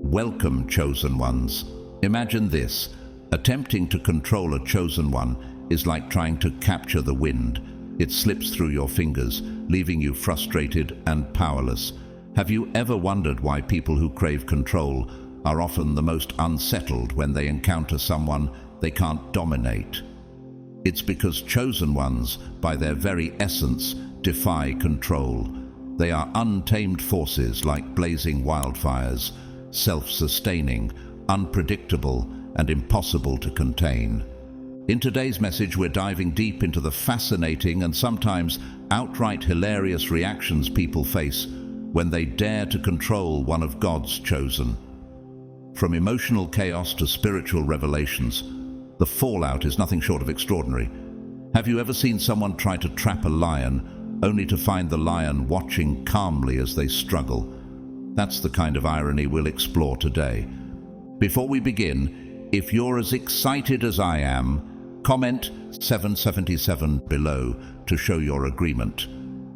Welcome, chosen ones. Imagine this. Attempting to control a chosen one is like trying to capture the wind. It slips through your fingers, leaving you frustrated and powerless. Have you ever wondered why people who crave control are often the most unsettled when they encounter someone they can't dominate? It's because chosen ones, by their very essence, defy control. They are untamed forces like blazing wildfires, self-sustaining, unpredictable, and impossible to contain. In today's message, we're diving deep into the fascinating and sometimes outright hilarious reactions people face when they dare to control one of God's chosen. From emotional chaos to spiritual revelations, the fallout is nothing short of extraordinary. Have you ever seen someone try to trap a lion, only to find the lion watching calmly as they struggle? That's the kind of irony we'll explore today. Before we begin, if you're as excited as I am, comment 777 below to show your agreement.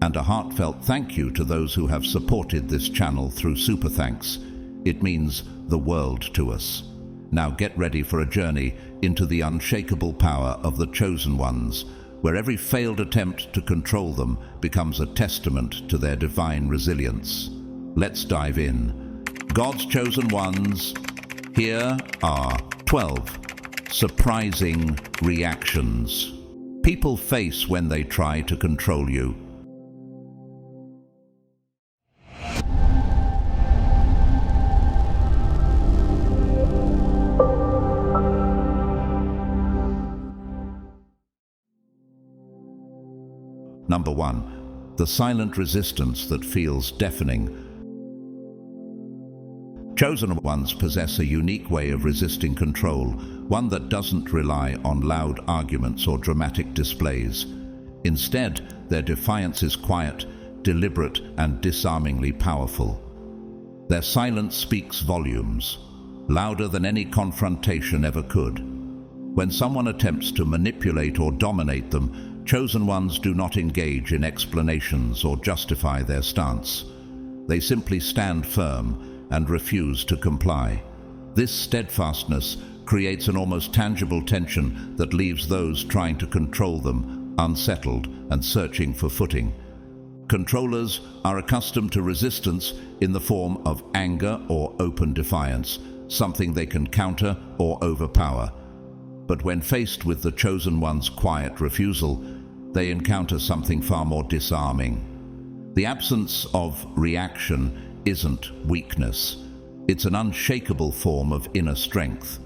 And a heartfelt thank you to those who have supported this channel through Super Thanks. It means the world to us. Now get ready for a journey into the unshakable power of the chosen ones, where every failed attempt to control them becomes a testament to their divine resilience. Let's dive in. God's chosen ones. Here are 12 surprising reactions people face when they try to control you. Number 1. The silent resistance that feels deafening. Chosen ones possess a unique way of resisting control, one that doesn't rely on loud arguments or dramatic displays. Instead, their defiance is quiet, deliberate, and disarmingly powerful. Their silence speaks volumes, louder than any confrontation ever could. When someone attempts to manipulate or dominate them, chosen ones do not engage in explanations or justify their stance. They simply stand firm and refuse to comply. This steadfastness creates an almost tangible tension that leaves those trying to control them unsettled and searching for footing. Controllers are accustomed to resistance in the form of anger or open defiance, something they can counter or overpower. But when faced with the chosen one's quiet refusal, they encounter something far more disarming. The absence of reaction isn't weakness. It's an unshakable form of inner strength.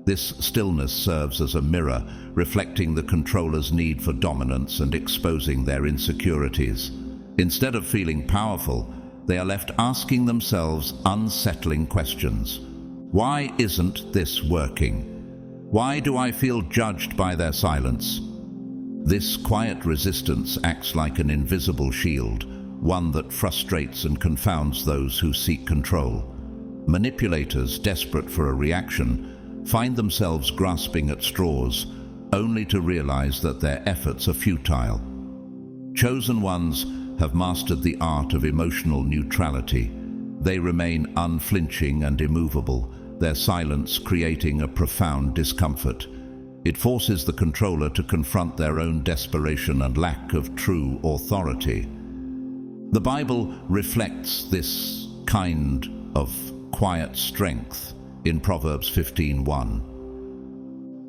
This stillness serves as a mirror, reflecting the controller's need for dominance and exposing their insecurities. Instead of feeling powerful, they are left asking themselves unsettling questions. Why isn't this working? Why do I feel judged by their silence? This quiet resistance acts like an invisible shield, one that frustrates and confounds those who seek control. Manipulators, desperate for a reaction, find themselves grasping at straws, only to realize that their efforts are futile. Chosen ones have mastered the art of emotional neutrality. They remain unflinching and immovable, their silence creating a profound discomfort. It forces the controller to confront their own desperation and lack of true authority. The Bible reflects this kind of quiet strength in Proverbs 15:1.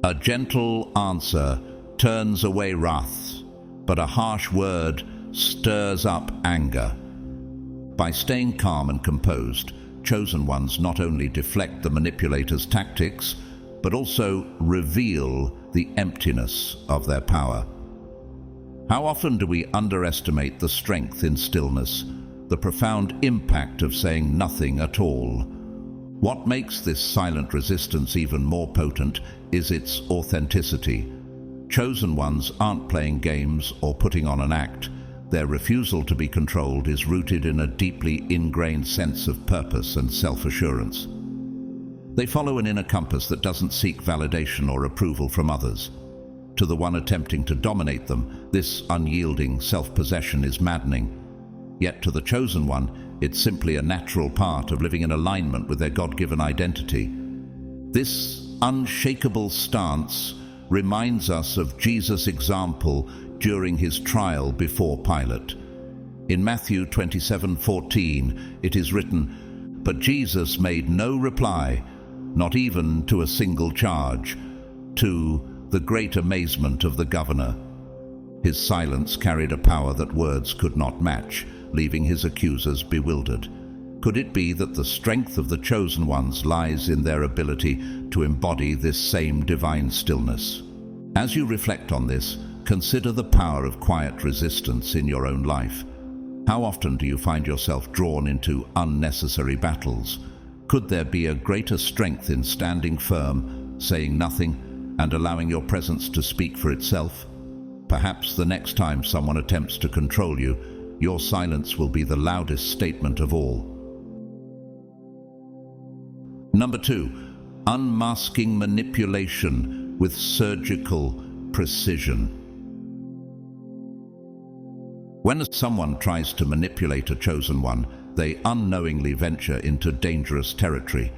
A gentle answer turns away wrath, but a harsh word stirs up anger. By staying calm and composed, chosen ones not only deflect the manipulator's tactics, but also reveal the emptiness of their power. How often do we underestimate the strength in stillness, the profound impact of saying nothing at all? What makes this silent resistance even more potent is its authenticity. Chosen ones aren't playing games or putting on an act. Their refusal to be controlled is rooted in a deeply ingrained sense of purpose and self-assurance. They follow an inner compass that doesn't seek validation or approval from others. To the one attempting to dominate them, this unyielding self-possession is maddening. Yet to the chosen one, It's simply a natural part of living in alignment with their God-given identity. This unshakable stance reminds us of Jesus' example during his trial before Pilate. In Matthew 27:14, it is written, "But Jesus made no reply, not even to a single charge, to the great amazement of the governor." His silence carried a power that words could not match, leaving his accusers bewildered. Could it be that the strength of the chosen ones lies in their ability to embody this same divine stillness? As you reflect on this, consider the power of quiet resistance in your own life. How often do you find yourself drawn into unnecessary battles? Could there be a greater strength in standing firm, saying nothing, and allowing your presence to speak for itself? Perhaps the next time someone attempts to control you, your silence will be the loudest statement of all. Number 2, unmasking manipulation with surgical precision. When someone tries to manipulate a chosen one, they unknowingly venture into dangerous territory.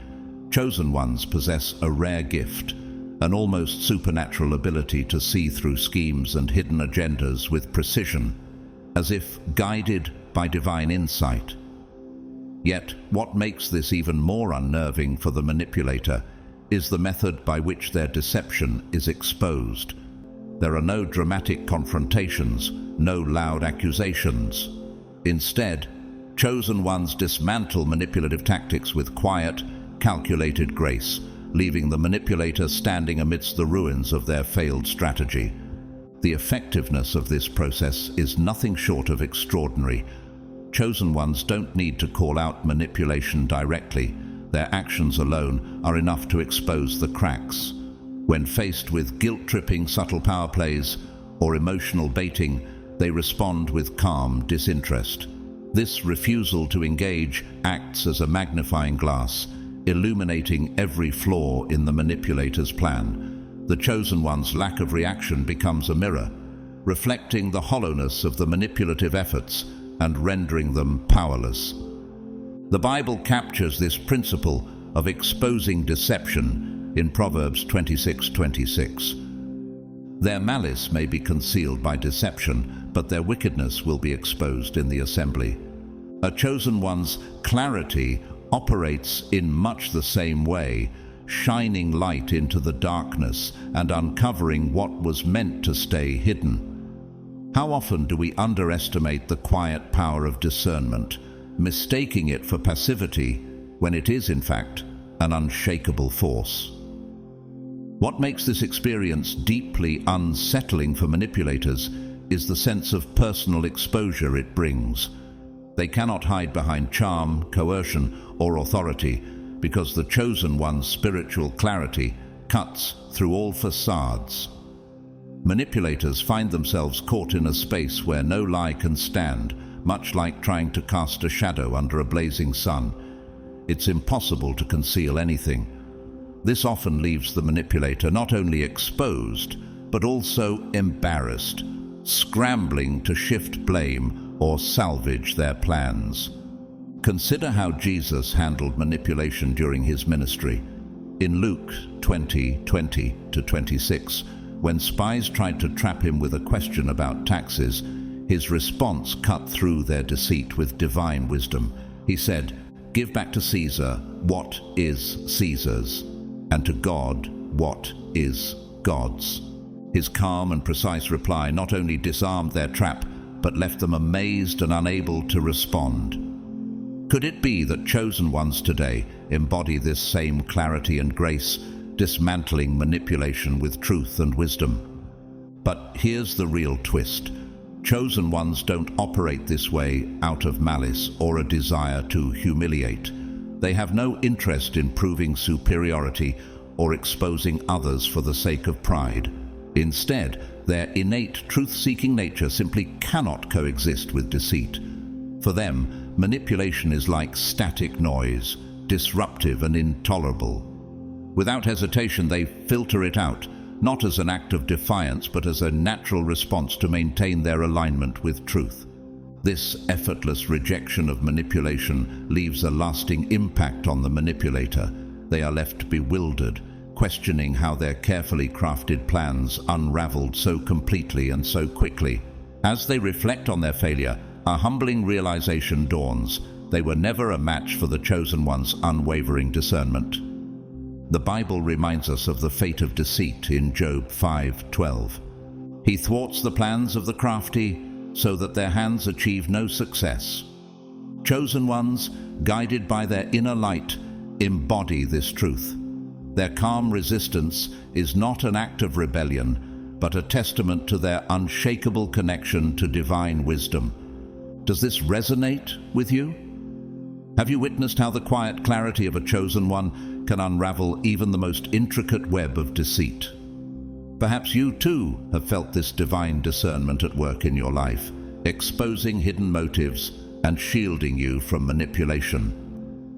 Chosen ones possess a rare gift, an almost supernatural ability to see through schemes and hidden agendas with precision, as if guided by divine insight. Yet, what makes this even more unnerving for the manipulator is the method by which their deception is exposed. There are no dramatic confrontations, no loud accusations. Instead, chosen ones dismantle manipulative tactics with quiet, calculated grace, leaving the manipulator standing amidst the ruins of their failed strategy. The effectiveness of this process is nothing short of extraordinary. Chosen ones don't need to call out manipulation directly. Their actions alone are enough to expose the cracks. When faced with guilt-tripping subtle power plays or emotional baiting, they respond with calm disinterest. This refusal to engage acts as a magnifying glass, illuminating every flaw in the manipulator's plan. The chosen one's lack of reaction becomes a mirror, reflecting the hollowness of the manipulative efforts and rendering them powerless. The Bible captures this principle of exposing deception in Proverbs 26:26. Their malice may be concealed by deception, but their wickedness will be exposed in the assembly. A chosen one's clarity operates in much the same way, shining light into the darkness and uncovering what was meant to stay hidden. How often do we underestimate the quiet power of discernment, mistaking it for passivity when it is, in fact, an unshakable force? What makes this experience deeply unsettling for manipulators is the sense of personal exposure it brings. They cannot hide behind charm, coercion, or authority, because the chosen one's spiritual clarity cuts through all facades. Manipulators find themselves caught in a space where no lie can stand, much like trying to cast a shadow under a blazing sun. It's impossible to conceal anything. This often leaves the manipulator not only exposed, but also embarrassed, scrambling to shift blame or salvage their plans. Consider how Jesus handled manipulation during his ministry. In Luke 20:20-26, when spies tried to trap him with a question about taxes, his response cut through their deceit with divine wisdom. He said, "Give back to Caesar what is Caesar's, and to God what is God's." His calm and precise reply not only disarmed their trap, but left them amazed and unable to respond. Could it be that chosen ones today embody this same clarity and grace, dismantling manipulation with truth and wisdom? But here's the real twist. Chosen ones don't operate this way out of malice or a desire to humiliate. They have no interest in proving superiority or exposing others for the sake of pride. Instead, their innate truth-seeking nature simply cannot coexist with deceit. For them, manipulation is like static noise, disruptive and intolerable. Without hesitation, they filter it out, not as an act of defiance, but as a natural response to maintain their alignment with truth. This effortless rejection of manipulation leaves a lasting impact on the manipulator. They are left bewildered, questioning how their carefully crafted plans unraveled so completely and so quickly. As they reflect on their failure, a humbling realization dawns. They were never a match for the chosen one's unwavering discernment. The Bible reminds us of the fate of deceit in Job 5:12. He thwarts the plans of the crafty so that their hands achieve no success. Chosen ones, guided by their inner light, embody this truth. Their calm resistance is not an act of rebellion, but a testament to their unshakable connection to divine wisdom. Does this resonate with you? Have you witnessed how the quiet clarity of a chosen one can unravel even the most intricate web of deceit? Perhaps you too have felt this divine discernment at work in your life, exposing hidden motives and shielding you from manipulation.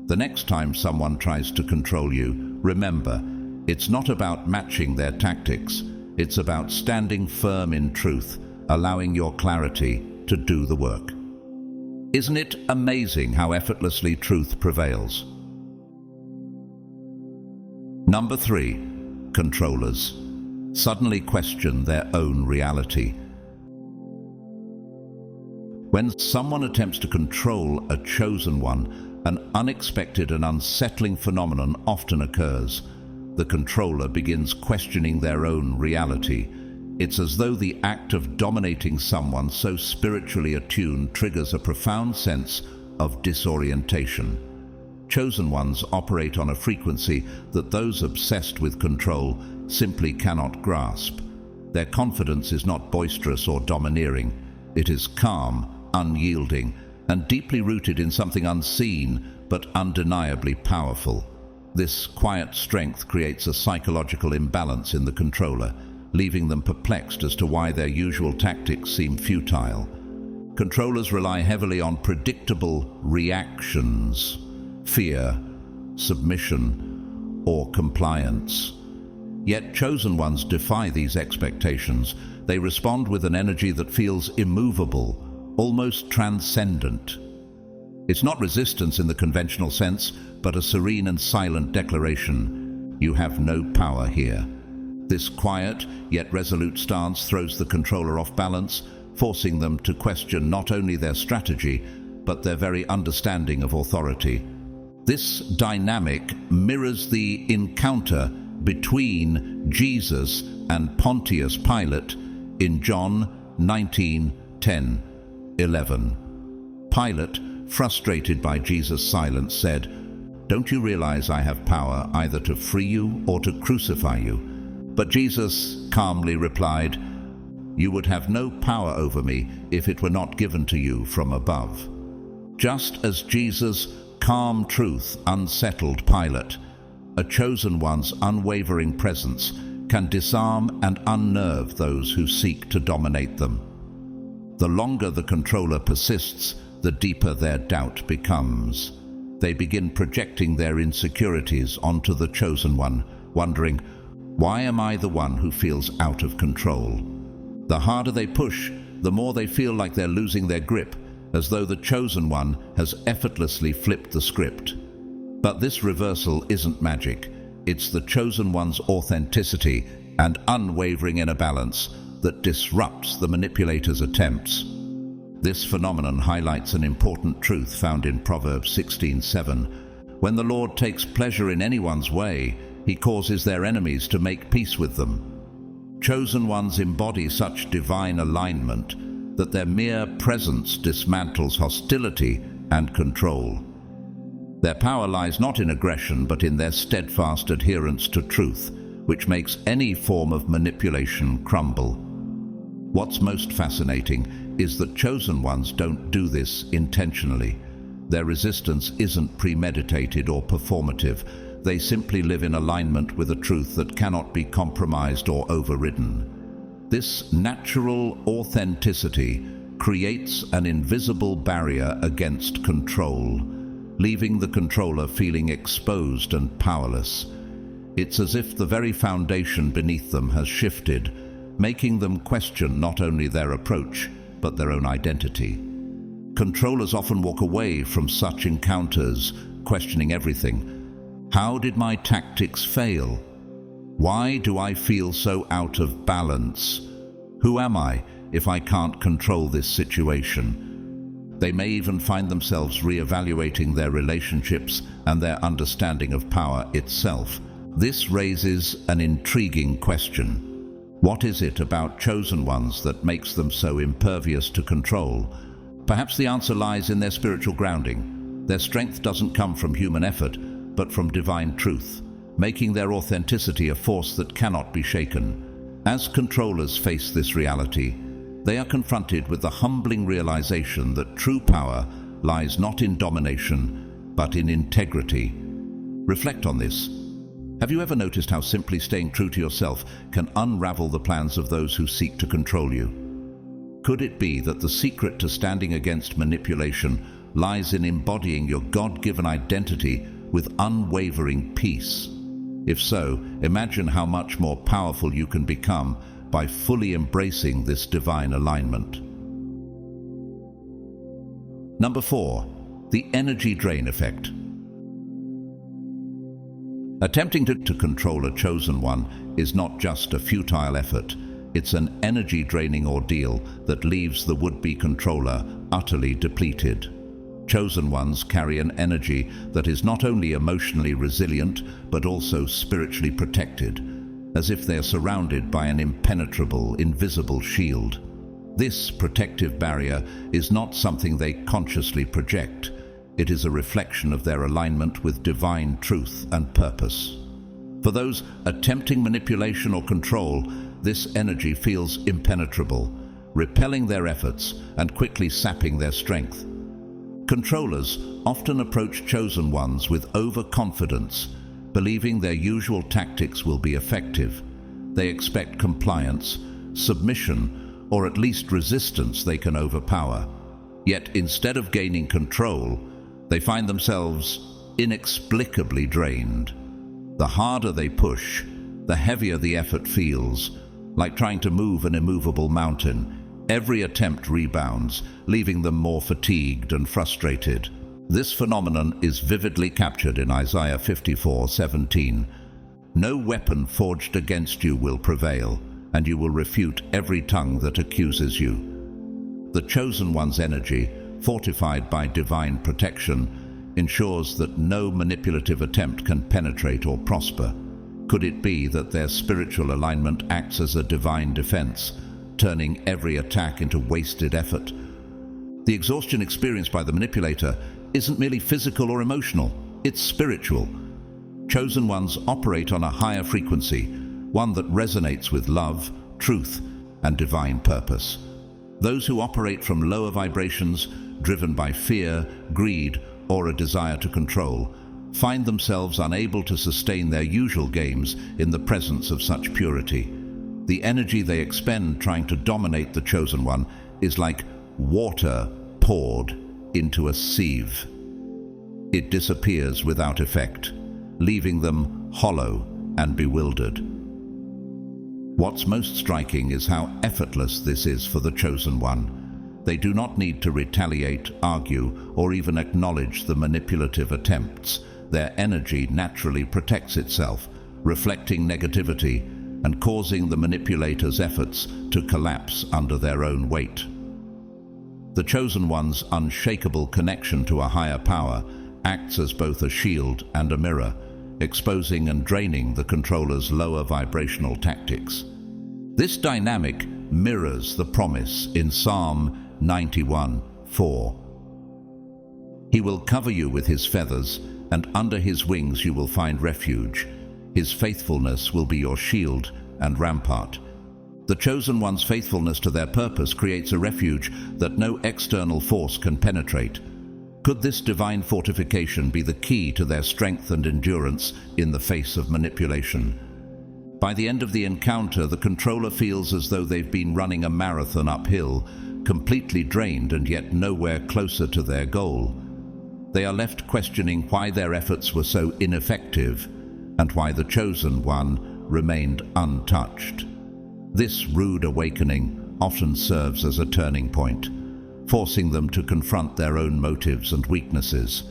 The next time someone tries to control you, remember, it's not about matching their tactics. It's about standing firm in truth, allowing your clarity to do the work. Isn't it amazing how effortlessly truth prevails? Number 3, controllers suddenly question their own reality. When someone attempts to control a chosen one, an unexpected and unsettling phenomenon often occurs. The controller begins questioning their own reality. It's as though the act of dominating someone so spiritually attuned triggers a profound sense of disorientation. Chosen ones operate on a frequency that those obsessed with control simply cannot grasp. Their confidence is not boisterous or domineering. It is calm, unyielding, and deeply rooted in something unseen but undeniably powerful. This quiet strength creates a psychological imbalance in the controller, leaving them perplexed as to why their usual tactics seem futile. Controllers rely heavily on predictable reactions: fear, submission, or compliance. Yet chosen ones defy these expectations. They respond with an energy that feels immovable, almost transcendent. It's not resistance in the conventional sense, but a serene and silent declaration: you have no power here. This quiet, yet resolute stance throws the controller off balance, forcing them to question not only their strategy, but their very understanding of authority. This dynamic mirrors the encounter between Jesus and Pontius Pilate in John 19:10-11. Pilate, frustrated by Jesus' silence, said, "Don't you realize I have power either to free you or to crucify you?" But Jesus calmly replied, "You would have no power over me if it were not given to you from above." Just as Jesus' calm truth unsettled Pilate, a chosen one's unwavering presence can disarm and unnerve those who seek to dominate them. The longer the controller persists, the deeper their doubt becomes. They begin projecting their insecurities onto the chosen one, wondering, "Why am I the one who feels out of control?" The harder they push, the more they feel like they're losing their grip, as though the chosen one has effortlessly flipped the script. But this reversal isn't magic. It's the chosen one's authenticity and unwavering inner balance that disrupts the manipulator's attempts. This phenomenon highlights an important truth found in Proverbs 16:7. When the Lord takes pleasure in anyone's way, He causes their enemies to make peace with them. Chosen ones embody such divine alignment that their mere presence dismantles hostility and control. Their power lies not in aggression, but in their steadfast adherence to truth, which makes any form of manipulation crumble. What's most fascinating is that chosen ones don't do this intentionally. Their resistance isn't premeditated or performative. They simply live in alignment with a truth that cannot be compromised or overridden. This natural authenticity creates an invisible barrier against control, leaving the controller feeling exposed and powerless. It's as if the very foundation beneath them has shifted, making them question not only their approach, but their own identity. Controllers often walk away from such encounters, questioning everything. How did my tactics fail? Why do I feel so out of balance? Who am I if I can't control this situation? They may even find themselves re-evaluating their relationships and their understanding of power itself. This raises an intriguing question. What is it about chosen ones that makes them so impervious to control? Perhaps the answer lies in their spiritual grounding. Their strength doesn't come from human effort, but from divine truth, making their authenticity a force that cannot be shaken. As controllers face this reality, they are confronted with the humbling realization that true power lies not in domination, but in integrity. Reflect on this. Have you ever noticed how simply staying true to yourself can unravel the plans of those who seek to control you? Could it be that the secret to standing against manipulation lies in embodying your God-given identity with unwavering peace? If so, imagine how much more powerful you can become by fully embracing this divine alignment. Number 4, the energy drain effect. Attempting to control a chosen one is not just a futile effort. It's an energy-draining ordeal that leaves the would-be controller utterly depleted. Chosen ones carry an energy that is not only emotionally resilient, but also spiritually protected, as if they're surrounded by an impenetrable, invisible shield. This protective barrier is not something they consciously project. It is a reflection of their alignment with divine truth and purpose. For those attempting manipulation or control, this energy feels impenetrable, repelling their efforts and quickly sapping their strength. Controllers often approach chosen ones with overconfidence, believing their usual tactics will be effective. They expect compliance, submission, or at least resistance they can overpower. Yet instead of gaining control, they find themselves inexplicably drained. The harder they push, the heavier the effort feels, like trying to move an immovable mountain. Every attempt rebounds, leaving them more fatigued and frustrated. This phenomenon is vividly captured in Isaiah 54:17. No weapon forged against you will prevail, and you will refute every tongue that accuses you. The chosen one's energy, fortified by divine protection, ensures that no manipulative attempt can penetrate or prosper. Could it be that their spiritual alignment acts as a divine defense, turning every attack into wasted effort? The exhaustion experienced by the manipulator isn't merely physical or emotional, it's spiritual. Chosen ones operate on a higher frequency, one that resonates with love, truth, and divine purpose. Those who operate from lower vibrations, driven by fear, greed, or a desire to control, find themselves unable to sustain their usual games in the presence of such purity. The energy they expend trying to dominate the chosen one is like water poured into a sieve. It disappears without effect, leaving them hollow and bewildered. What's most striking is how effortless this is for the chosen one. They do not need to retaliate, argue, or even acknowledge the manipulative attempts. Their energy naturally protects itself, reflecting negativity and causing the manipulator's efforts to collapse under their own weight. The chosen one's unshakable connection to a higher power acts as both a shield and a mirror, exposing and draining the controller's lower vibrational tactics. This dynamic mirrors the promise in Psalm 91:4. He will cover you with his feathers, and under his wings you will find refuge. His faithfulness will be your shield and rampart. The chosen one's faithfulness to their purpose creates a refuge that no external force can penetrate. Could this divine fortification be the key to their strength and endurance in the face of manipulation? By the end of the encounter, the controller feels as though they've been running a marathon uphill, completely drained and yet nowhere closer to their goal. They are left questioning why their efforts were so ineffective and why the chosen one remained untouched. This rude awakening often serves as a turning point. forcing them to confront their own motives and weaknesses.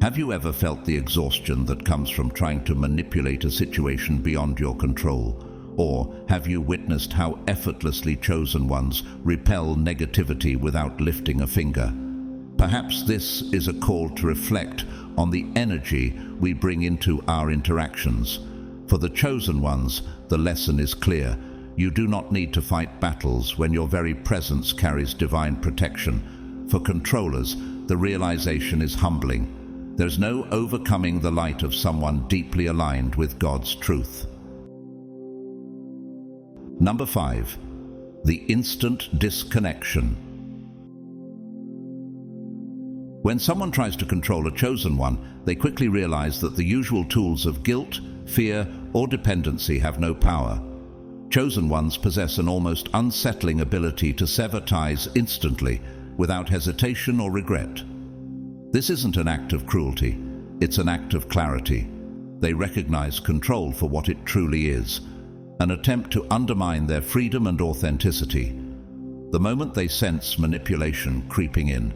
Have you ever felt the exhaustion that comes from trying to manipulate a situation beyond your control? Or have you witnessed how effortlessly chosen ones repel negativity without lifting a finger? Perhaps this is a call to reflect on the energy we bring into our interactions. For the chosen ones, the lesson is clear. You do not need to fight battles when your very presence carries divine protection. For controllers, the realization is humbling. There's no overcoming the light of someone deeply aligned with God's truth. Number 5. The instant disconnection. When someone tries to control a chosen one, they quickly realize that the usual tools of guilt, fear, or dependency have no power. Chosen ones possess an almost unsettling ability to sever ties instantly, without hesitation or regret. This isn't an act of cruelty, it's an act of clarity. They recognize control for what it truly is, an attempt to undermine their freedom and authenticity. The moment they sense manipulation creeping in,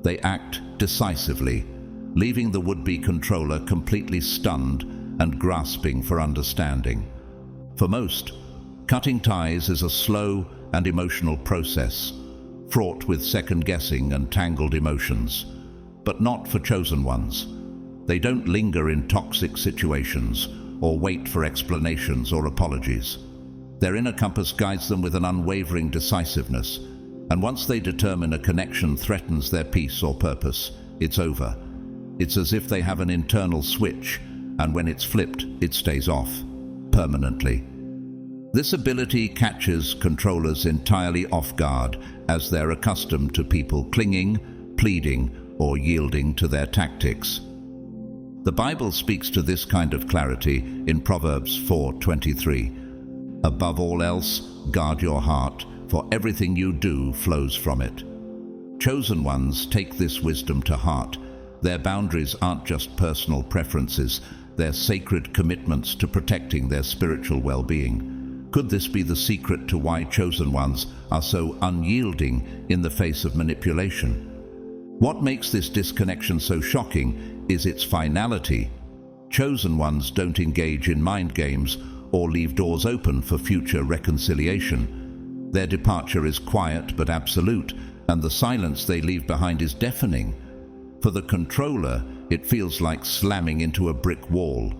they act decisively, leaving the would-be controller completely stunned and grasping for understanding. For most, cutting ties is a slow and emotional process, fraught with second-guessing and tangled emotions. But not for chosen ones. They don't linger in toxic situations or wait for explanations or apologies. Their inner compass guides them with an unwavering decisiveness, and once they determine a connection threatens their peace or purpose, it's over. It's as if they have an internal switch, and when it's flipped, it stays off, permanently. This ability catches controllers entirely off guard, as they're accustomed to people clinging, pleading, or yielding to their tactics. The Bible speaks to this kind of clarity in Proverbs 4:23. Above all else, guard your heart, for everything you do flows from it. Chosen ones take this wisdom to heart. Their boundaries aren't just personal preferences, they're sacred commitments to protecting their spiritual well-being. Could this be the secret to why chosen ones are so unyielding in the face of manipulation? What makes this disconnection so shocking is its finality. Chosen ones don't engage in mind games or leave doors open for future reconciliation. Their departure is quiet but absolute, and the silence they leave behind is deafening. For the controller, it feels like slamming into a brick wall.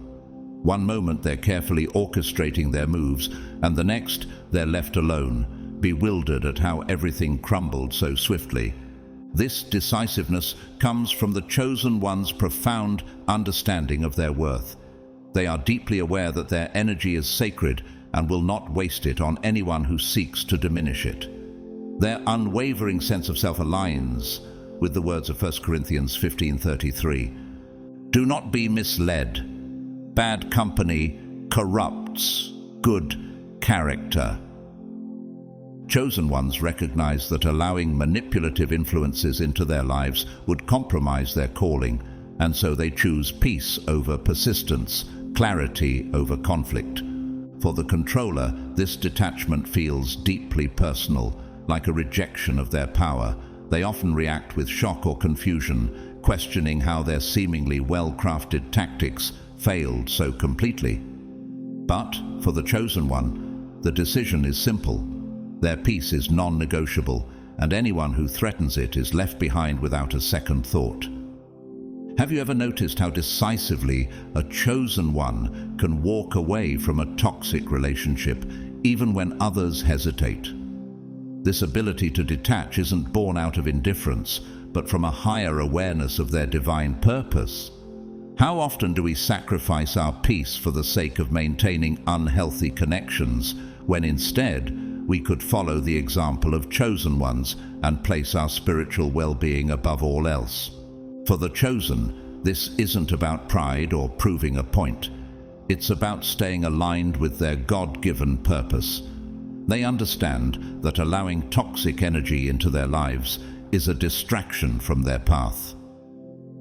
One moment they're carefully orchestrating their moves, and the next they're left alone, bewildered at how everything crumbled so swiftly. This decisiveness comes from the chosen one's profound understanding of their worth. They are deeply aware that their energy is sacred and will not waste it on anyone who seeks to diminish it. Their unwavering sense of self aligns with the words of 1 Corinthians 15:33. Do not be misled. Bad company corrupts good character. Chosen ones recognize that allowing manipulative influences into their lives would compromise their calling, and so they choose peace over persistence, clarity over conflict. For the controller, this detachment feels deeply personal, like a rejection of their power. They often react with shock or confusion, questioning how their seemingly well-crafted tactics failed so completely. But for the chosen one, the decision is simple. Their peace is non-negotiable, and anyone who threatens it is left behind without a second thought. Have you ever noticed how decisively a chosen one can walk away from a toxic relationship, even when others hesitate? This ability to detach isn't born out of indifference, but from a higher awareness of their divine purpose. How often do we sacrifice our peace for the sake of maintaining unhealthy connections, when instead we could follow the example of chosen ones and place our spiritual well-being above all else? For the chosen, this isn't about pride or proving a point. It's about staying aligned with their God-given purpose. They understand that allowing toxic energy into their lives is a distraction from their path.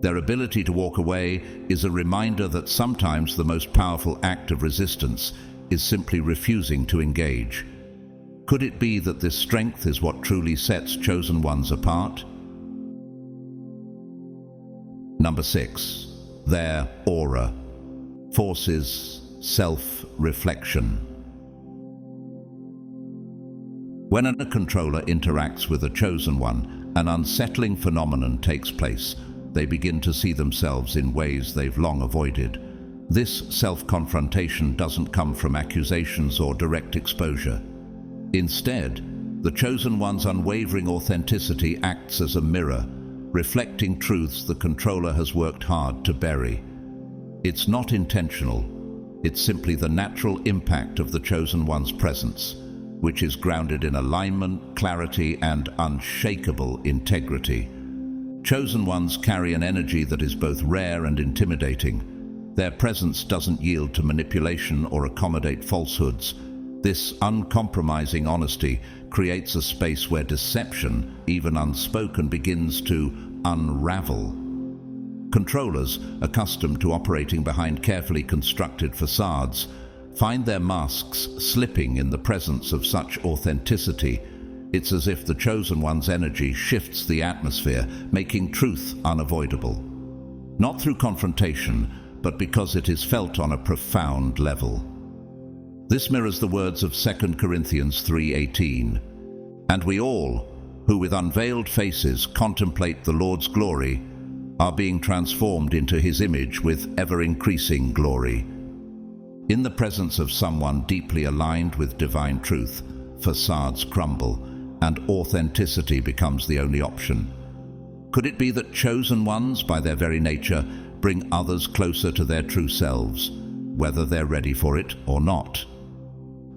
Their ability to walk away is a reminder that sometimes the most powerful act of resistance is simply refusing to engage. Could it be that this strength is what truly sets chosen ones apart? Number 6. Their aura forces self-reflection. When a controller interacts with a chosen one, an unsettling phenomenon takes place. They begin to see themselves in ways they've long avoided. This self-confrontation doesn't come from accusations or direct exposure. Instead, the chosen one's unwavering authenticity acts as a mirror, reflecting truths the controller has worked hard to bury. It's not intentional. It's simply the natural impact of the chosen one's presence, which is grounded in alignment, clarity, and unshakable integrity. Chosen ones carry an energy that is both rare and intimidating. Their presence doesn't yield to manipulation or accommodate falsehoods. This uncompromising honesty creates a space where deception, even unspoken, begins to unravel. Controllers, accustomed to operating behind carefully constructed facades, find their masks slipping in the presence of such authenticity. It's as if the chosen one's energy shifts the atmosphere, making truth unavoidable. Not through confrontation, but because it is felt on a profound level. This mirrors the words of 2 Corinthians 3:18. And we all, who with unveiled faces contemplate the Lord's glory, are being transformed into his image with ever-increasing glory. In the presence of someone deeply aligned with divine truth, facades crumble, and authenticity becomes the only option. Could it be that chosen ones, by their very nature, bring others closer to their true selves, whether they're ready for it or not?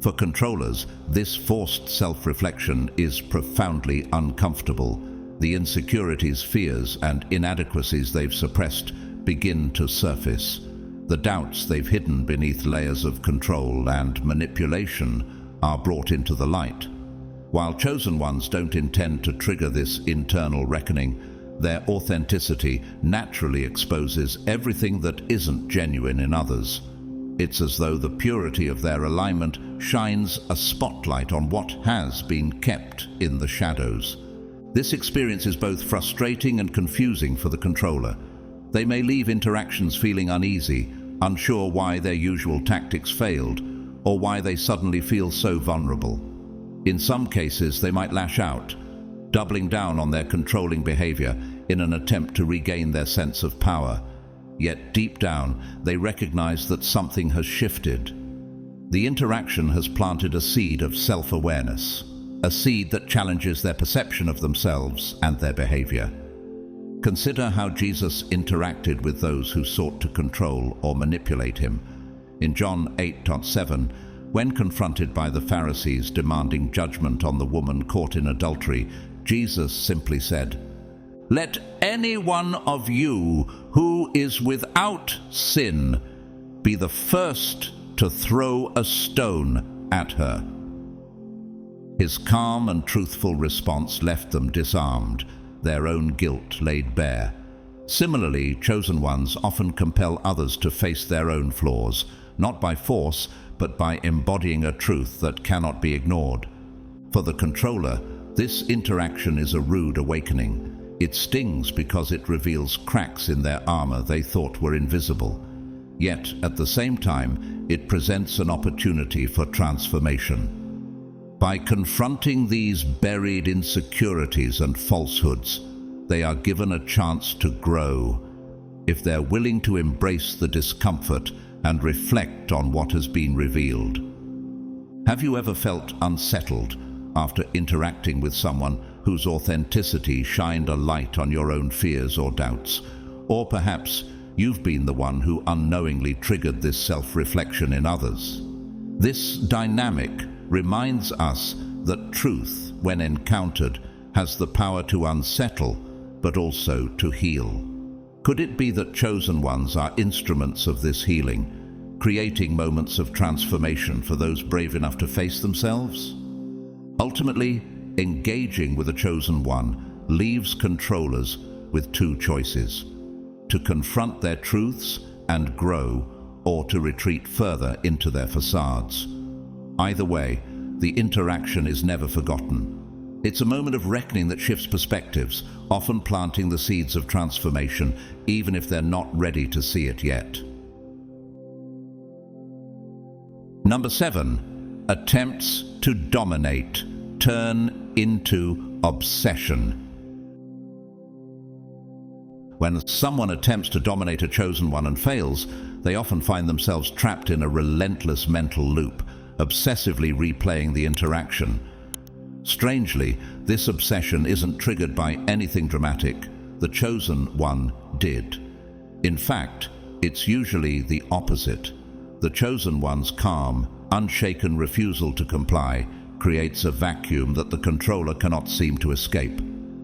For controllers, this forced self-reflection is profoundly uncomfortable. The insecurities, fears, and inadequacies they've suppressed begin to surface. The doubts they've hidden beneath layers of control and manipulation are brought into the light. While chosen ones don't intend to trigger this internal reckoning, their authenticity naturally exposes everything that isn't genuine in others. It's as though the purity of their alignment shines a spotlight on what has been kept in the shadows. This experience is both frustrating and confusing for the controller. They may leave interactions feeling uneasy, unsure why their usual tactics failed, or why they suddenly feel so vulnerable. In some cases, they might lash out, doubling down on their controlling behavior in an attempt to regain their sense of power. Yet deep down, they recognize that something has shifted. The interaction has planted a seed of self-awareness, a seed that challenges their perception of themselves and their behavior. Consider how Jesus interacted with those who sought to control or manipulate him. In John 8:7, when confronted by the Pharisees demanding judgment on the woman caught in adultery, Jesus simply said, "Let any one of you who is without sin be the first to throw a stone at her." His calm and truthful response left them disarmed, their own guilt laid bare. Similarly, chosen ones often compel others to face their own flaws, not by force, but by embodying a truth that cannot be ignored. For the controller, this interaction is a rude awakening. It stings because it reveals cracks in their armor they thought were invisible. Yet, at the same time, it presents an opportunity for transformation. By confronting these buried insecurities and falsehoods, they are given a chance to grow, if they're willing to embrace the discomfort and reflect on what has been revealed. Have you ever felt unsettled after interacting with someone whose authenticity shined a light on your own fears or doubts? Or perhaps you've been the one who unknowingly triggered this self-reflection in others. This dynamic reminds us that truth, when encountered, has the power to unsettle, but also to heal. Could it be that chosen ones are instruments of this healing, creating moments of transformation for those brave enough to face themselves? Ultimately, engaging with a chosen one leaves controllers with two choices: to confront their truths and grow, or to retreat further into their facades. Either way, the interaction is never forgotten. It's a moment of reckoning that shifts perspectives, often planting the seeds of transformation, even if they're not ready to see it yet. Number 7. Attempts to dominate turn into obsession. When someone attempts to dominate a chosen one and fails, they often find themselves trapped in a relentless mental loop, obsessively replaying the interaction. Strangely, this obsession isn't triggered by anything dramatic. The chosen one did. In fact, it's usually the opposite. The chosen one's calm, unshaken refusal to comply creates a vacuum that the controller cannot seem to escape.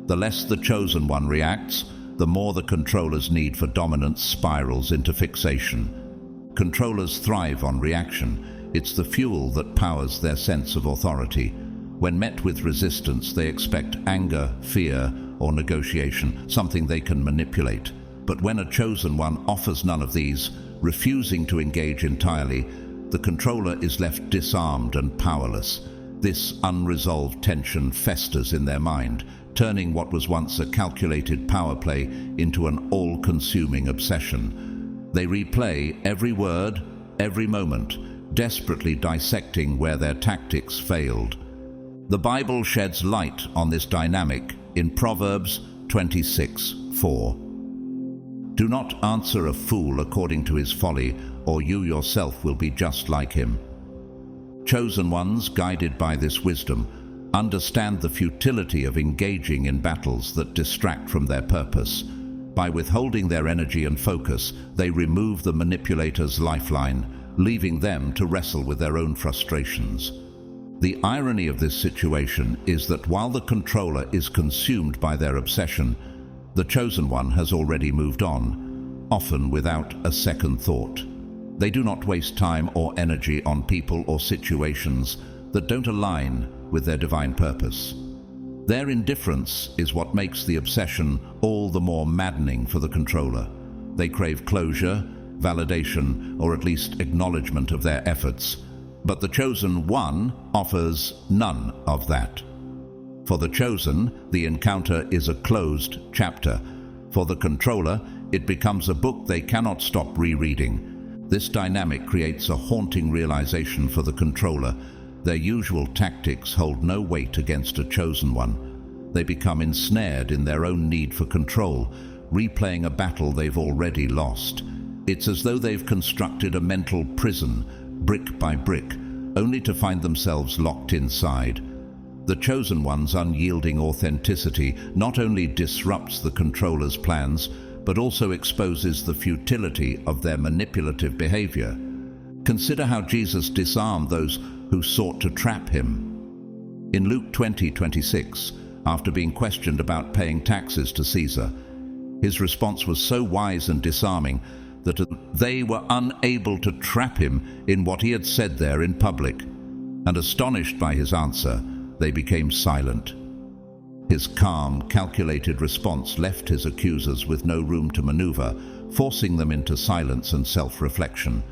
The less the chosen one reacts, the more the controller's need for dominance spirals into fixation. Controllers thrive on reaction. It's the fuel that powers their sense of authority. When met with resistance, they expect anger, fear, or negotiation, something they can manipulate. But when a chosen one offers none of these, refusing to engage entirely, the controller is left disarmed and powerless. This unresolved tension festers in their mind, turning what was once a calculated power play into an all-consuming obsession. They replay every word, every moment, desperately dissecting where their tactics failed. The Bible sheds light on this dynamic in Proverbs 26:4. Do not answer a fool according to his folly, or you yourself will be just like him. Chosen ones, guided by this wisdom, understand the futility of engaging in battles that distract from their purpose. By withholding their energy and focus, they remove the manipulator's lifeline, leaving them to wrestle with their own frustrations. The irony of this situation is that while the controller is consumed by their obsession, the chosen one has already moved on, often without a second thought. They do not waste time or energy on people or situations that don't align with their divine purpose. Their indifference is what makes the obsession all the more maddening for the controller. They crave closure, validation, or at least acknowledgement of their efforts. But the chosen one offers none of that. For the chosen, the encounter is a closed chapter. For the controller, it becomes a book they cannot stop rereading. This dynamic creates a haunting realization for the controller. Their usual tactics hold no weight against a chosen one. They become ensnared in their own need for control, replaying a battle they've already lost. It's as though they've constructed a mental prison, brick by brick, only to find themselves locked inside. The chosen one's unyielding authenticity not only disrupts the controller's plans, but also exposes the futility of their manipulative behavior. Consider how Jesus disarmed those who sought to trap him. In Luke 20:26, after being questioned about paying taxes to Caesar, his response was so wise and disarming that they were unable to trap him in what he had said there in public. And astonished by his answer, they became silent. His calm, calculated response left his accusers with no room to maneuver, forcing them into silence and self-reflection.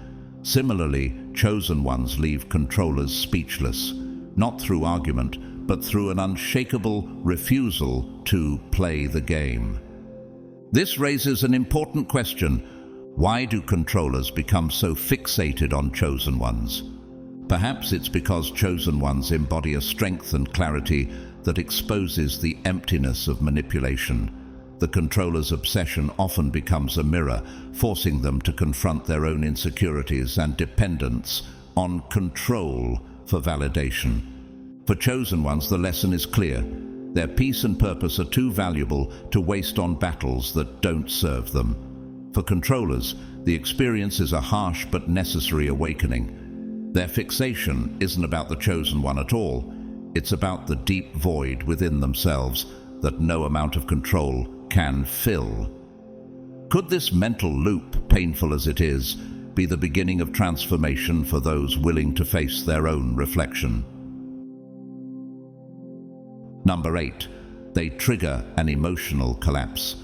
Similarly, chosen ones leave controllers speechless, not through argument, but through an unshakable refusal to play the game. This raises an important question. Why do controllers become so fixated on chosen ones? Perhaps it's because chosen ones embody a strength and clarity that exposes the emptiness of manipulation. The controller's obsession often becomes a mirror, forcing them to confront their own insecurities and dependence on control for validation. For chosen ones, the lesson is clear. Their peace and purpose are too valuable to waste on battles that don't serve them. For controllers, the experience is a harsh but necessary awakening. Their fixation isn't about the chosen one at all. It's about the deep void within themselves that no amount of control can fill. Could this mental loop, painful as it is, be the beginning of transformation for those willing to face their own reflection? Number 8, they trigger an emotional collapse.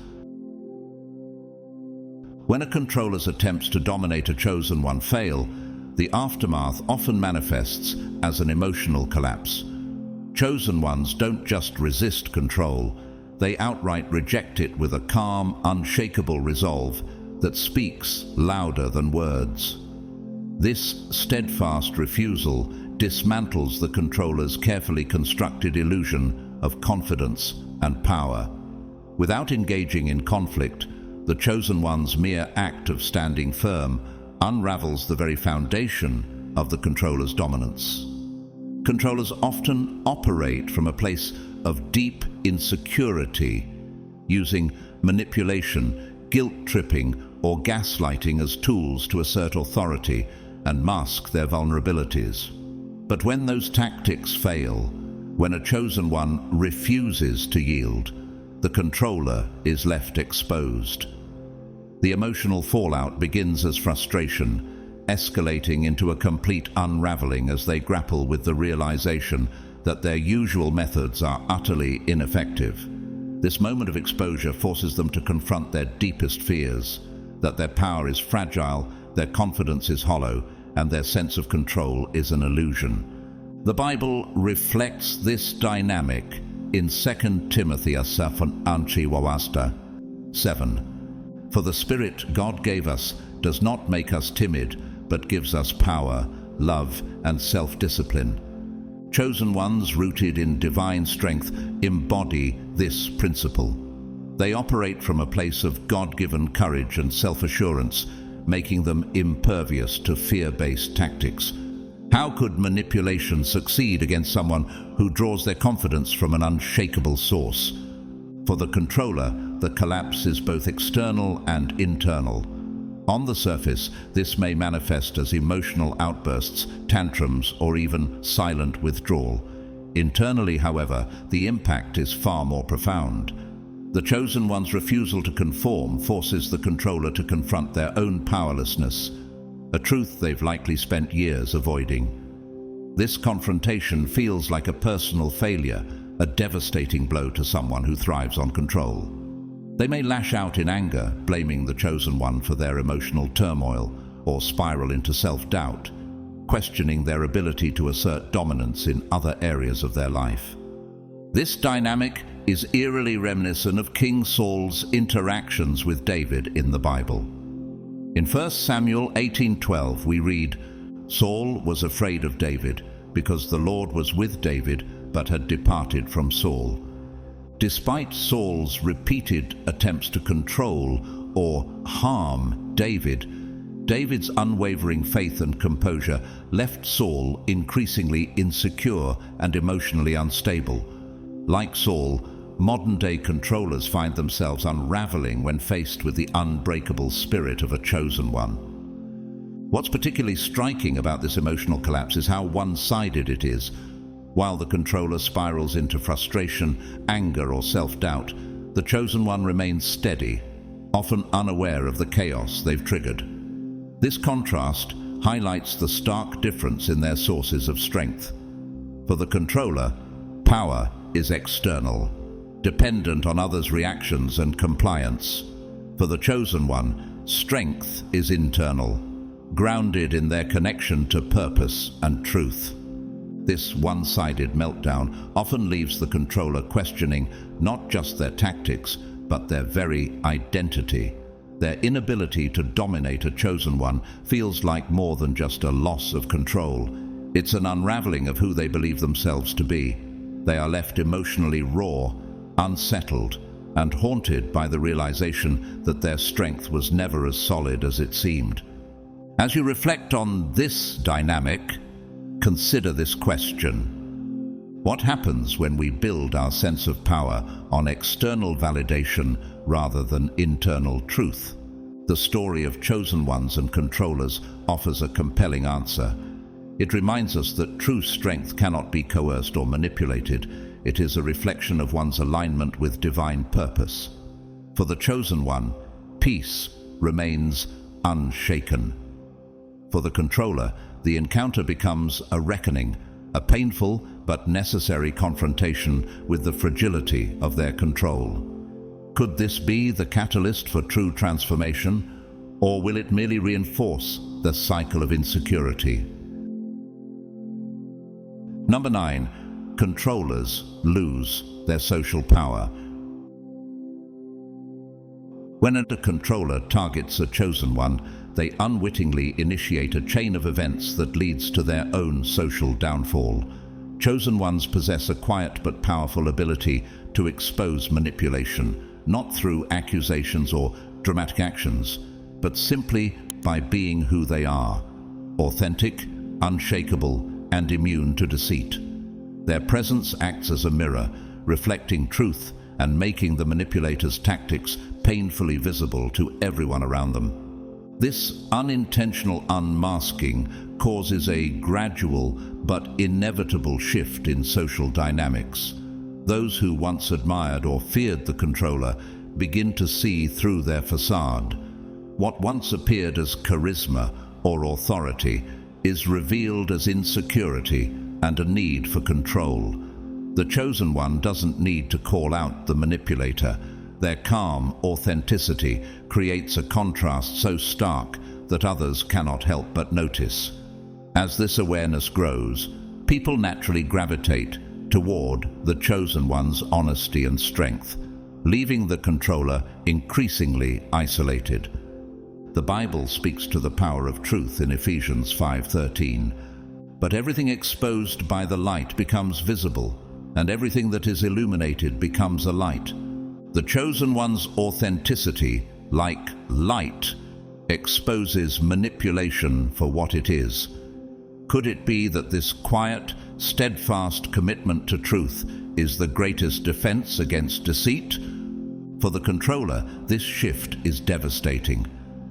When a controller's attempts to dominate a chosen one fail, The aftermath often manifests as an emotional collapse. Chosen ones don't just resist control, they outright reject it with a calm, unshakable resolve that speaks louder than words. This steadfast refusal dismantles the controller's carefully constructed illusion of confidence and power. Without engaging in conflict, the chosen one's mere act of standing firm unravels the very foundation of the controller's dominance. Controllers often operate from a place of deep insecurity, using manipulation, guilt-tripping, or gaslighting as tools to assert authority and mask their vulnerabilities. But when those tactics fail, when a chosen one refuses to yield, the controller is left exposed. The emotional fallout begins as frustration, escalating into a complete unraveling as they grapple with the realization that their usual methods are utterly ineffective. This moment of exposure forces them to confront their deepest fears, that their power is fragile, their confidence is hollow, and their sense of control is an illusion. The Bible reflects this dynamic in 2 Timothy 7. For the Spirit God gave us does not make us timid, but gives us power, love, and self-discipline. Chosen ones rooted in divine strength embody this principle. They operate from a place of God-given courage and self-assurance, making them impervious to fear-based tactics. How could manipulation succeed against someone who draws their confidence from an unshakable source? For the controller, the collapse is both external and internal. On the surface, this may manifest as emotional outbursts, tantrums, or even silent withdrawal. Internally, however, the impact is far more profound. The chosen one's refusal to conform forces the controller to confront their own powerlessness, a truth they've likely spent years avoiding. This confrontation feels like a personal failure, a devastating blow to someone who thrives on control. They may lash out in anger, blaming the chosen one for their emotional turmoil, or spiral into self-doubt, questioning their ability to assert dominance in other areas of their life. This dynamic is eerily reminiscent of King Saul's interactions with David in the Bible. In 1 Samuel 18:12 we read, "Saul was afraid of David, because the Lord was with David, but had departed from Saul." Despite Saul's repeated attempts to control or harm David's unwavering faith and composure left Saul increasingly insecure and emotionally unstable. Like Saul, modern-day controllers find themselves unraveling when faced with the unbreakable spirit of a chosen one. What's particularly striking about this emotional collapse is how one-sided it is. While the controller spirals into frustration, anger, or self-doubt, the chosen one remains steady, often unaware of the chaos they've triggered. This contrast highlights the stark difference in their sources of strength. For the controller, power is external, dependent on others' reactions and compliance. For the chosen one, strength is internal, grounded in their connection to purpose and truth. This one-sided meltdown often leaves the controller questioning not just their tactics, but their very identity. Their inability to dominate a chosen one feels like more than just a loss of control. It's an unraveling of who they believe themselves to be. They are left emotionally raw, unsettled, and haunted by the realization that their strength was never as solid as it seemed. As you reflect on this dynamic, consider this question. What happens when we build our sense of power on external validation rather than internal truth? The story of chosen ones and controllers offers a compelling answer. It reminds us that true strength cannot be coerced or manipulated. It is a reflection of one's alignment with divine purpose. For the chosen one, peace remains unshaken. For the controller, the encounter becomes a reckoning, a painful but necessary confrontation with the fragility of their control. Could this be the catalyst for true transformation, or will it merely reinforce the cycle of insecurity. Number 9. Controllers lose their social power. When a controller targets a chosen one, they unwittingly initiate a chain of events that leads to their own social downfall. Chosen ones possess a quiet but powerful ability to expose manipulation, not through accusations or dramatic actions, but simply by being who they are: authentic, unshakable, and immune to deceit. Their presence acts as a mirror, reflecting truth and making the manipulator's tactics painfully visible to everyone around them. This unintentional unmasking causes a gradual but inevitable shift in social dynamics. Those who once admired or feared the controller begin to see through their facade. What once appeared as charisma or authority is revealed as insecurity and a need for control. The chosen one doesn't need to call out the manipulator. Their calm authenticity creates a contrast so stark that others cannot help but notice. As this awareness grows, people naturally gravitate toward the chosen one's honesty and strength, leaving the controller increasingly isolated. The Bible speaks to the power of truth in Ephesians 5:13. But everything exposed by the light becomes visible, and everything that is illuminated becomes a light. The chosen one's authenticity, like light, exposes manipulation for what it is. Could it be that this quiet, steadfast commitment to truth is the greatest defense against deceit? For the controller, this shift is devastating.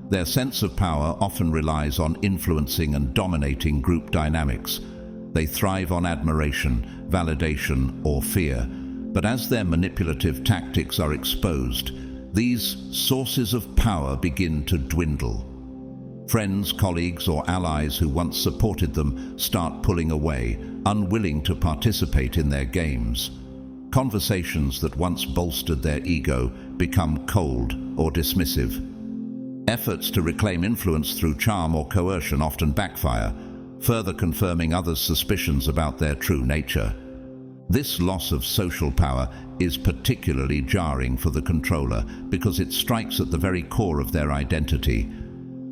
Their sense of power often relies on influencing and dominating group dynamics. They thrive on admiration, validation, or fear. But as their manipulative tactics are exposed, these sources of power begin to dwindle. Friends, colleagues, or allies who once supported them start pulling away, unwilling to participate in their games. Conversations that once bolstered their ego become cold or dismissive. Efforts to reclaim influence through charm or coercion often backfire, further confirming others' suspicions about their true nature. This loss of social power is particularly jarring for the controller because it strikes at the very core of their identity.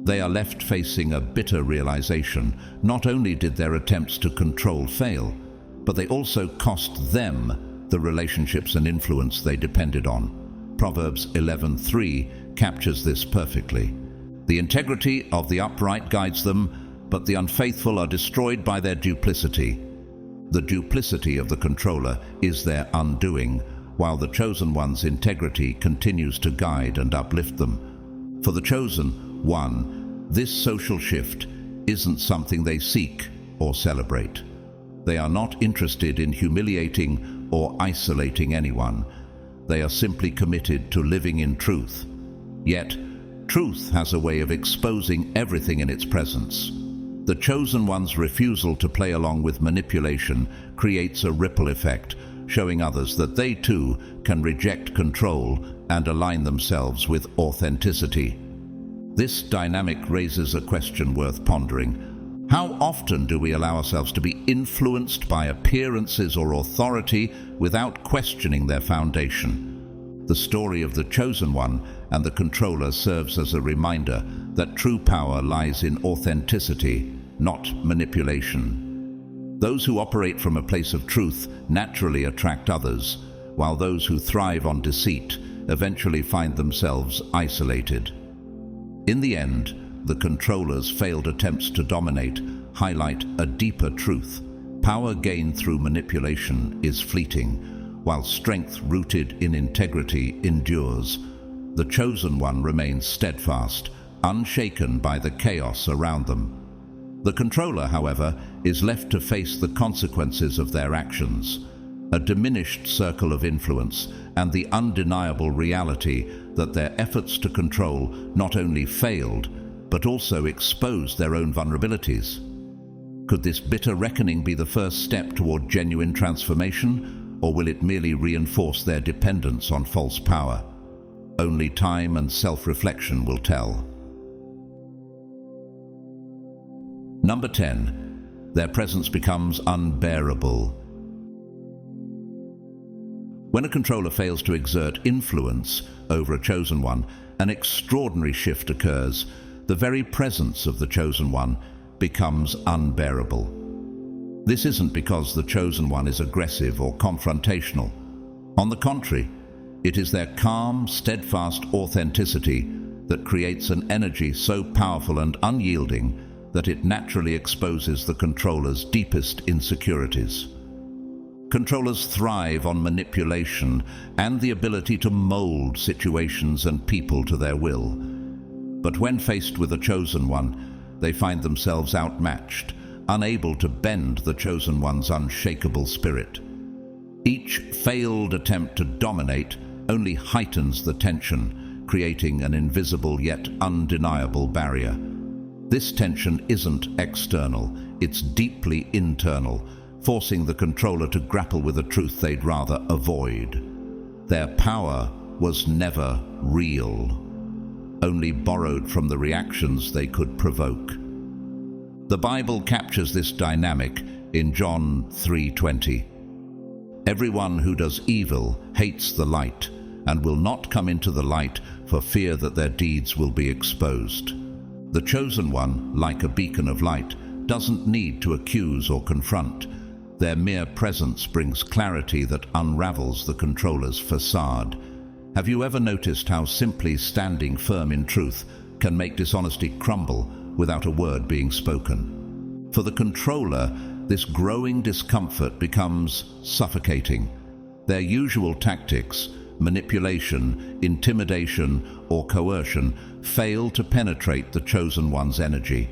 They are left facing a bitter realization: not only did their attempts to control fail, but they also cost them the relationships and influence they depended on. Proverbs 11:3 captures this perfectly. The integrity of the upright guides them, but the unfaithful are destroyed by their duplicity. The duplicity of the controller is their undoing, while the chosen one's integrity continues to guide and uplift them. For the chosen one, this social shift isn't something they seek or celebrate. They are not interested in humiliating or isolating anyone. They are simply committed to living in truth. Yet, truth has a way of exposing everything in its presence. The chosen one's refusal to play along with manipulation creates a ripple effect, showing others that they too can reject control and align themselves with authenticity. This dynamic raises a question worth pondering. How often do we allow ourselves to be influenced by appearances or authority without questioning their foundation? The story of the chosen one and the controller serves as a reminder that true power lies in authenticity, not manipulation. Those who operate from a place of truth naturally attract others, while those who thrive on deceit eventually find themselves isolated. In the end, the controller's failed attempts to dominate highlight a deeper truth. Power gained through manipulation is fleeting, while strength rooted in integrity endures. The chosen one remains steadfast, unshaken by the chaos around them. The controller, however, is left to face the consequences of their actions, a diminished circle of influence, and the undeniable reality that their efforts to control not only failed, but also exposed their own vulnerabilities. Could this bitter reckoning be the first step toward genuine transformation, or will it merely reinforce their dependence on false power? Only time and self-reflection will tell. Number 10. Their presence becomes unbearable. When a controller fails to exert influence over a chosen one, an extraordinary shift occurs. The very presence of the chosen one becomes unbearable. This isn't because the chosen one is aggressive or confrontational. On the contrary, it is their calm, steadfast authenticity that creates an energy so powerful and unyielding that it naturally exposes the controller's deepest insecurities. Controllers thrive on manipulation and the ability to mold situations and people to their will. But when faced with a chosen one, they find themselves outmatched, unable to bend the chosen one's unshakable spirit. Each failed attempt to dominate only heightens the tension, creating an invisible yet undeniable barrier. This tension isn't external, it's deeply internal, forcing the controller to grapple with a truth they'd rather avoid. Their power was never real, only borrowed from the reactions they could provoke. The Bible captures this dynamic in John 3:20. Everyone who does evil hates the light and will not come into the light for fear that their deeds will be exposed. The chosen one, like a beacon of light, doesn't need to accuse or confront. Their mere presence brings clarity that unravels the controller's facade. Have you ever noticed how simply standing firm in truth can make dishonesty crumble without a word being spoken? For the controller, this growing discomfort becomes suffocating. Their usual tactics, manipulation, intimidation, or coercion, fail to penetrate the chosen one's energy.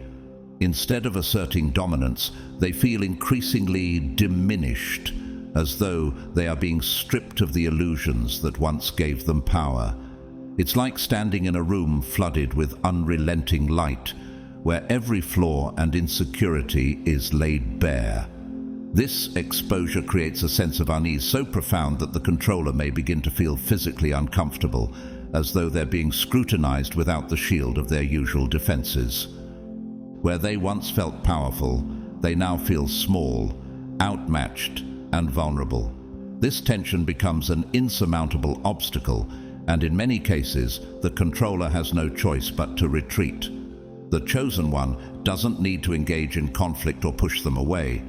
Instead of asserting dominance, they feel increasingly diminished, as though they are being stripped of the illusions that once gave them power. It's like standing in a room flooded with unrelenting light, where every flaw and insecurity is laid bare. This exposure creates a sense of unease so profound that the controller may begin to feel physically uncomfortable, as though they're being scrutinized without the shield of their usual defenses. Where they once felt powerful, they now feel small, outmatched, and vulnerable. This tension becomes an insurmountable obstacle, and in many cases, the controller has no choice but to retreat. The chosen one doesn't need to engage in conflict or push them away.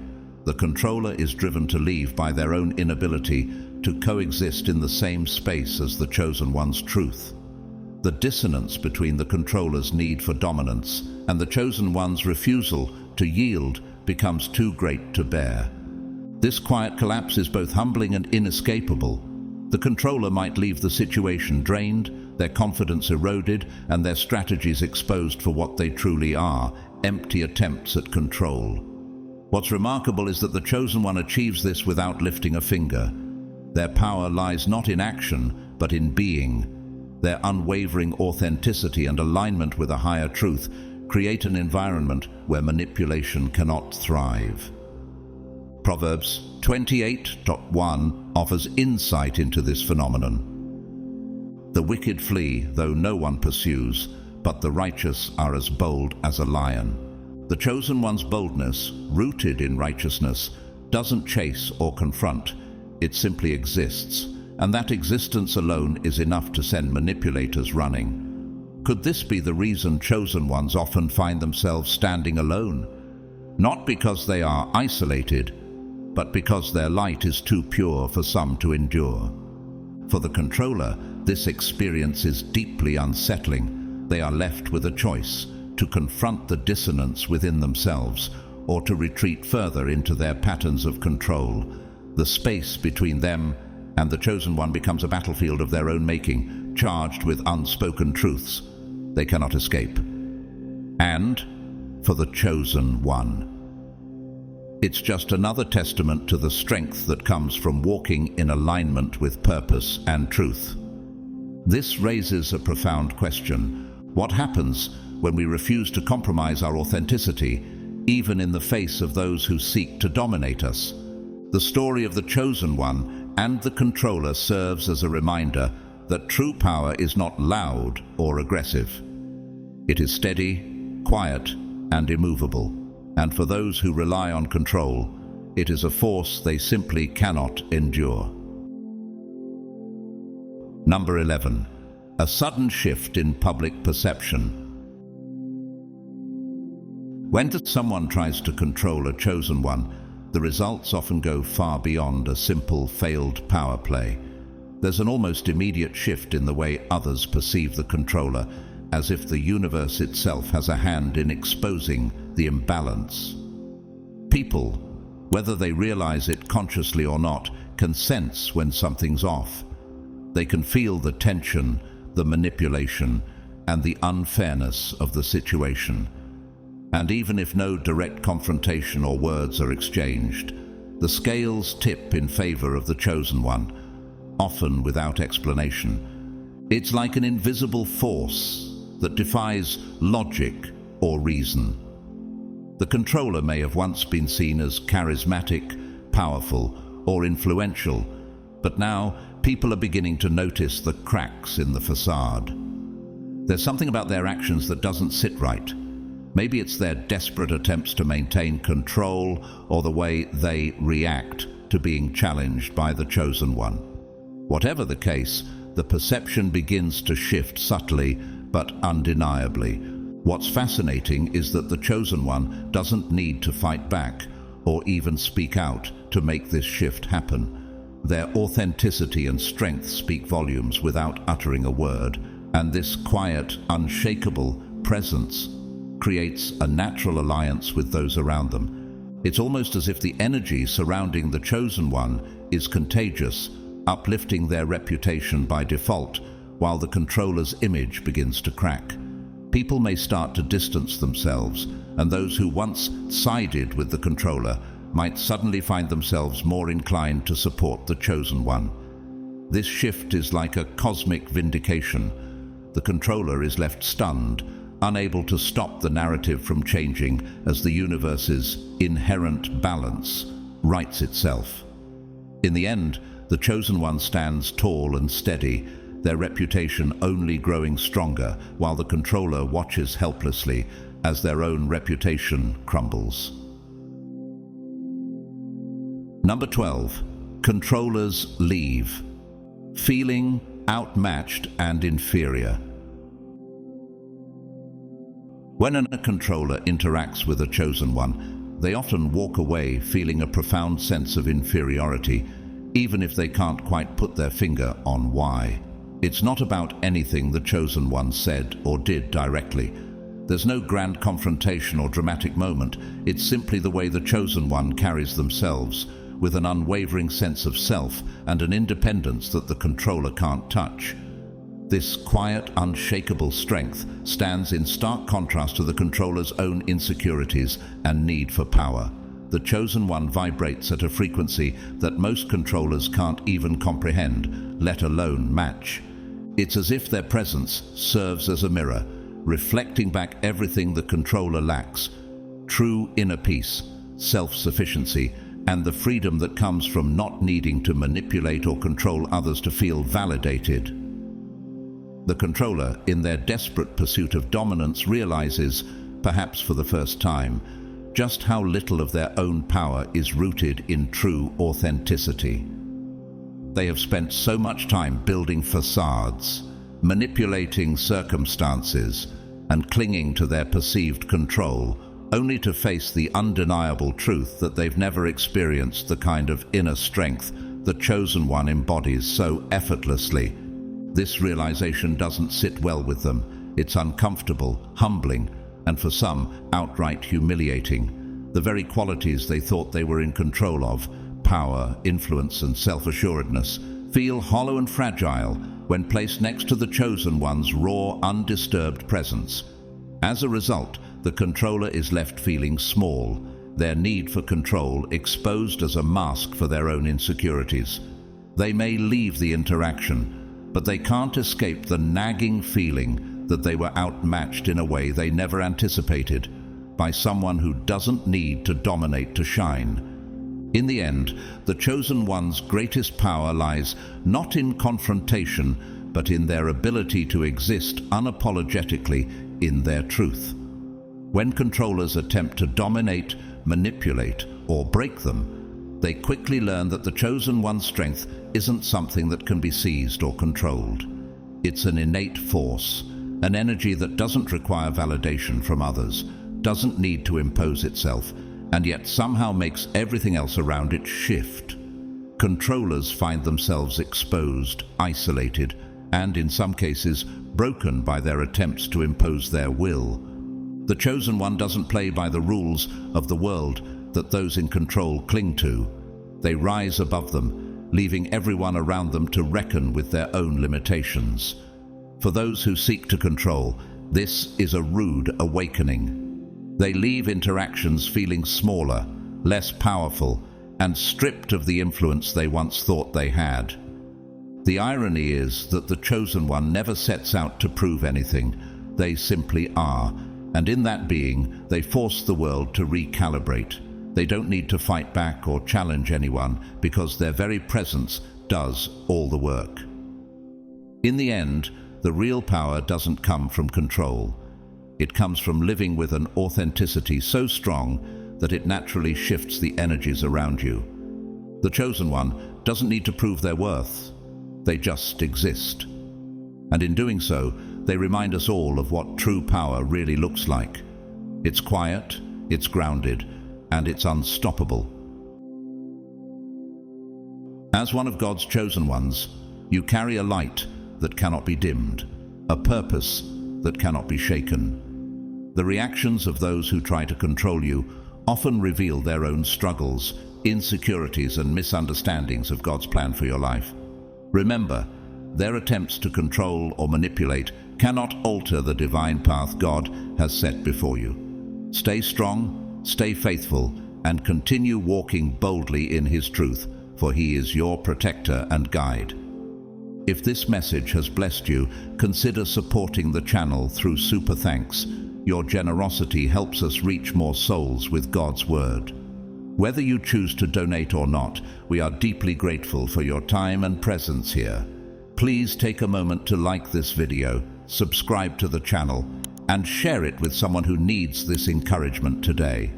The controller is driven to leave by their own inability to coexist in the same space as the chosen one's truth. The dissonance between the controller's need for dominance and the chosen one's refusal to yield becomes too great to bear. This quiet collapse is both humbling and inescapable. The controller might leave the situation drained, their confidence eroded, and their strategies exposed for what they truly are, empty attempts at control. What's remarkable is that the chosen one achieves this without lifting a finger. Their power lies not in action, but in being. Their unwavering authenticity and alignment with a higher truth create an environment where manipulation cannot thrive. Proverbs 28:1 offers insight into this phenomenon. The wicked flee, though no one pursues, but the righteous are as bold as a lion. The chosen one's boldness, rooted in righteousness, doesn't chase or confront. It simply exists, and that existence alone is enough to send manipulators running. Could this be the reason chosen ones often find themselves standing alone? Not because they are isolated, but because their light is too pure for some to endure. For the controller, this experience is deeply unsettling. They are left with a choice: to confront the dissonance within themselves, or to retreat further into their patterns of control. The space between them and the chosen one becomes a battlefield of their own making, charged with unspoken truths they cannot escape. And for the chosen one, it's just another testament to the strength that comes from walking in alignment with purpose and truth. This raises a profound question. What happens when we refuse to compromise our authenticity, even in the face of those who seek to dominate us? The story of the chosen one and the controller serves as a reminder that true power is not loud or aggressive. It is steady, quiet, and immovable. And for those who rely on control, it is a force they simply cannot endure. Number 11. A sudden shift in public perception. When someone tries to control a chosen one, the results often go far beyond a simple failed power play. There's an almost immediate shift in the way others perceive the controller, as if the universe itself has a hand in exposing the imbalance. People, whether they realize it consciously or not, can sense when something's off. They can feel the tension, the manipulation, and the unfairness of the situation. And even if no direct confrontation or words are exchanged, the scales tip in favor of the chosen one, often without explanation. It's like an invisible force that defies logic or reason. The controller may have once been seen as charismatic, powerful, or influential, but now people are beginning to notice the cracks in the facade. There's something about their actions that doesn't sit right. Maybe it's their desperate attempts to maintain control or the way they react to being challenged by the chosen one. Whatever the case, the perception begins to shift subtly but undeniably. What's fascinating is that the chosen one doesn't need to fight back or even speak out to make this shift happen. Their authenticity and strength speak volumes without uttering a word, and this quiet, unshakable presence creates a natural alliance with those around them. It's almost as if the energy surrounding the chosen one is contagious, uplifting their reputation by default, while the controller's image begins to crack. People may start to distance themselves, and those who once sided with the controller might suddenly find themselves more inclined to support the chosen one. This shift is like a cosmic vindication. The controller is left stunned, unable to stop the narrative from changing as the universe's inherent balance rights itself. In the end, the chosen one stands tall and steady, their reputation only growing stronger, while the controller watches helplessly as their own reputation crumbles. Number 12. Controllers leave. Feeling outmatched and inferior. When a controller interacts with a chosen one, they often walk away feeling a profound sense of inferiority, even if they can't quite put their finger on why. It's not about anything the chosen one said or did directly. There's no grand confrontation or dramatic moment. It's simply the way the chosen one carries themselves, with an unwavering sense of self and an independence that the controller can't touch. This quiet, unshakable strength stands in stark contrast to the controller's own insecurities and need for power. The chosen one vibrates at a frequency that most controllers can't even comprehend, let alone match. It's as if their presence serves as a mirror, reflecting back everything the controller lacks: true inner peace, self-sufficiency, and the freedom that comes from not needing to manipulate or control others to feel validated. The controller, in their desperate pursuit of dominance, realizes, perhaps for the first time, just how little of their own power is rooted in true authenticity. They have spent so much time building facades, manipulating circumstances, and clinging to their perceived control, only to face the undeniable truth that they've never experienced the kind of inner strength the chosen one embodies so effortlessly. This realization doesn't sit well with them. It's uncomfortable, humbling, and for some, outright humiliating. The very qualities they thought they were in control of, power, influence, and self-assuredness, feel hollow and fragile when placed next to the chosen one's raw, undisturbed presence. As a result, the controller is left feeling small, their need for control exposed as a mask for their own insecurities. They may leave the interaction, but they can't escape the nagging feeling that they were outmatched in a way they never anticipated, by someone who doesn't need to dominate to shine. In the end, the chosen one's greatest power lies not in confrontation, but in their ability to exist unapologetically in their truth. When controllers attempt to dominate, manipulate, or break them, they quickly learn that the chosen one's strength isn't something that can be seized or controlled. It's an innate force, an energy that doesn't require validation from others, doesn't need to impose itself, and yet somehow makes everything else around it shift. Controllers find themselves exposed, isolated, and in some cases broken by their attempts to impose their will. The chosen one doesn't play by the rules of the world that those in control cling to. They rise above them, leaving everyone around them to reckon with their own limitations. For those who seek to control, this is a rude awakening. They leave interactions feeling smaller, less powerful, and stripped of the influence they once thought they had. The irony is that the chosen one never sets out to prove anything. They simply are, and in that being, they force the world to recalibrate. They don't need to fight back or challenge anyone because their very presence does all the work. In the end, the real power doesn't come from control. It comes from living with an authenticity so strong that it naturally shifts the energies around you. The chosen one doesn't need to prove their worth. They just exist. And in doing so, they remind us all of what true power really looks like. It's quiet, it's grounded, and it's unstoppable. As one of God's chosen ones, you carry a light that cannot be dimmed, a purpose that cannot be shaken. The reactions of those who try to control you often reveal their own struggles, insecurities, and misunderstandings of God's plan for your life. Remember, their attempts to control or manipulate cannot alter the divine path God has set before you. Stay strong, stay faithful, and continue walking boldly in His truth, for He is your protector and guide. If this message has blessed you, consider supporting the channel through Super Thanks. Your generosity helps us reach more souls with God's Word. Whether you choose to donate or not, we are deeply grateful for your time and presence here. Please take a moment to like this video, subscribe to the channel, and share it with someone who needs this encouragement today.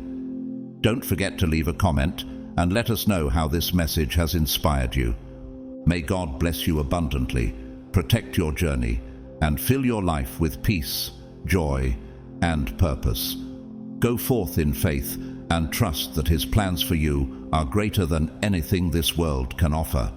Don't forget to leave a comment and let us know how this message has inspired you. May God bless you abundantly, protect your journey, and fill your life with peace, joy, and purpose. Go forth in faith and trust that His plans for you are greater than anything this world can offer.